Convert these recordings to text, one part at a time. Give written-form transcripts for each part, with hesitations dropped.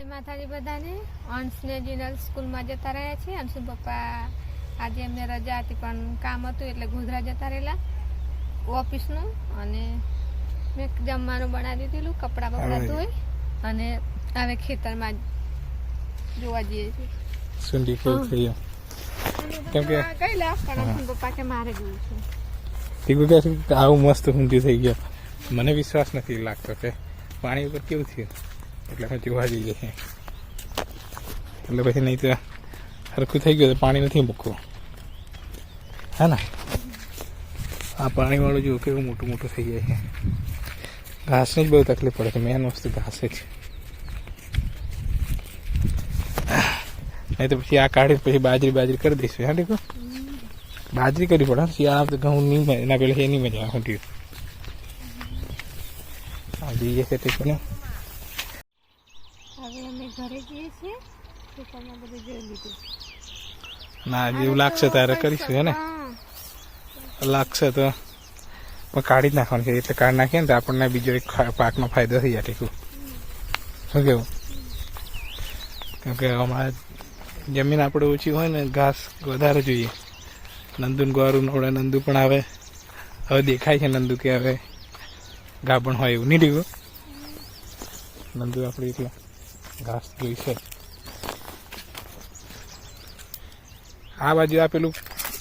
જય માતાજી બધાને. અંશને જીનલ સ્કૂલમાં જતા રહ્યા છે. અંશુ પપ્પા આજે એમને રજા હતી પણ કામ હતું એટલે ગોધરા જતા રહેલા ઓફિસનું. અને મેં જમવાનું બનાવી દીધેલું, કપડાં બપડા ધોઈ અને હવે ખેતરમાં જોવા જઈએ છીએ. સુંડી ફૂલ થઈ ગયો કેમ કે ગયેલા પણ અંશુ પપ્પા કે મારે જોવું છે. ટીકુ કહે છે કે આવું મસ્ત ઊંધી થઈ ગયો. મને વિશ્વાસ નથી લાગતો કે પાણી ઉપર કેવું થયું, એટલે અમે જોવા જઈએ છીએ. એટલે પછી નહીં તો સરખું થઈ ગયું તો પાણી નથી મૂકવું, હે ને? આ પાણીવાળું જો કેવું મોટું મોટું થઈ જાય છે. ઘાસની જ બહુ તકલીફ પડે છે. મેન વસ્તુ ઘાસ જ. નહીં તો પછી આ કાઢી પછી બાજરી કરી દઈશું. હા ટીકુ, બાજરી કરવી પડે. શિયાળા તો ઘઉં નહીં મળે, એના પેલા એ નહીં મજા આવે. ઊંઠ્યું જઈએ છે ટીકુને. હવે અમે ઘરે જઈએ છીએ. ખેતરમાં બધું જોઈ લીધું. ના જેવું લાગશે ત્યારે કરીશું, હે ને? લાગશે તો પણ કાઢી જ નાખવાનું છે. એટલે કાઢી નાખીએ ને તો આપણને બીજો એક પાકનો ફાયદો થઈ જાય. ટીકું શું કેવું? કેમ કે અમારે જમીન આપણે ઓછી હોય ને, ઘાસ વધારે જોઈએ. નંદુ ગોરું નવડે નંદુ પણ આવે. હવે દેખાય છે નંદુ કે હવે ગાભણ હોય એવું નહીં. ટીકું નંદુ આપણે એટલે ઘાસ જોઈ છે. આ બાજુ આ પેલું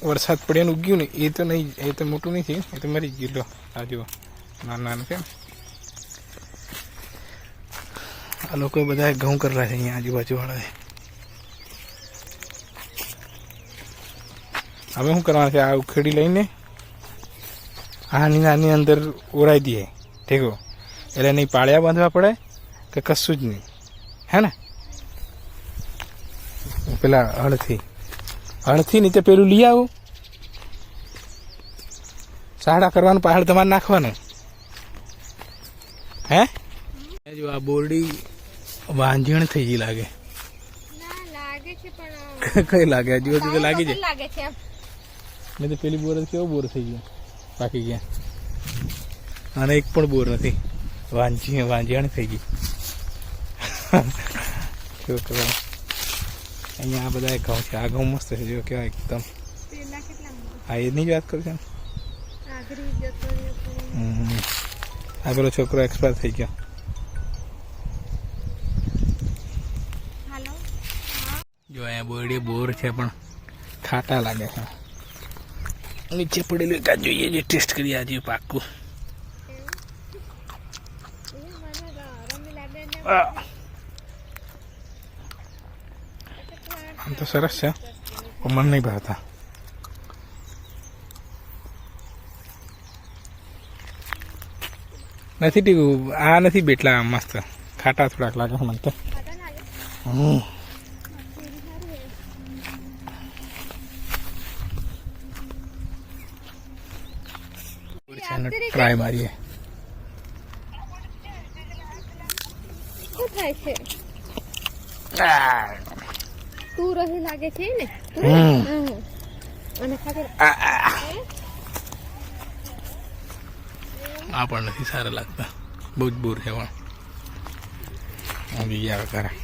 વરસાદ પડ્યાનું ઉગ્યું ને એ તો નહીં, એ તો મોટું નહીં થયું, એ તો મરી ગયું. લો આ જુઓ નાનું નાનું છે. આ લોકો બધા ઘઉં કરેલા છે અહીંયા આજુબાજુ વાળા. હવે શું કરવાનું છે? આ ઉખેડી લઈને આની અંદર ઓરાઈ દઈએ. ઠીક, એટલે નહીં પાળિયા બાંધવા પડે કે કશું જ નહીં, હે ને? પેલા હળથી નીચે પેલું લઈ આવું, સાડા કરવાનું, પહાડ તમારે નાખવાનું, હે? જો આ બોરડી વાંજણ થઈ ગઈ લાગે. કઈ લાગે? હજુ હજુ તો લાગી જાય. મેં તો પેલી બોર કેવો બોર થઈ ગયો, પાકી ગયા. અને એક પણ બોર નથી, વાંજણ થઈ ગઈ. શું કરવાનું? અહીંયા આ બધા ઘઉં છે. આ ઘઉં મસ્ત છે, જો કેવાય એકદમ. હા, એની જ વાત કરું છું. આ પેલો છોકરો એક્સપાયર થઈ ગયો. જો અહીંયા બોરડી બોર છે પણ ખાટા લાગે છે. નીચે પડેલું એક જોઈએ, જે ટેસ્ટ કરી આજે પાકું. આમ તો સરસ છે પણ મને નહીં ભાવતા. નથી ટીકું, આ નથી બેટલા મસ્ત, ખાટા થોડાક લાગે મને તો. ટ્રાય મારીએ. શું થાય છે? તું રહી લાગે છે ને? અને ખાતે આ પણ નથી સારા લાગતા, બહુ જ બોર છે. પણ બીજા ખરા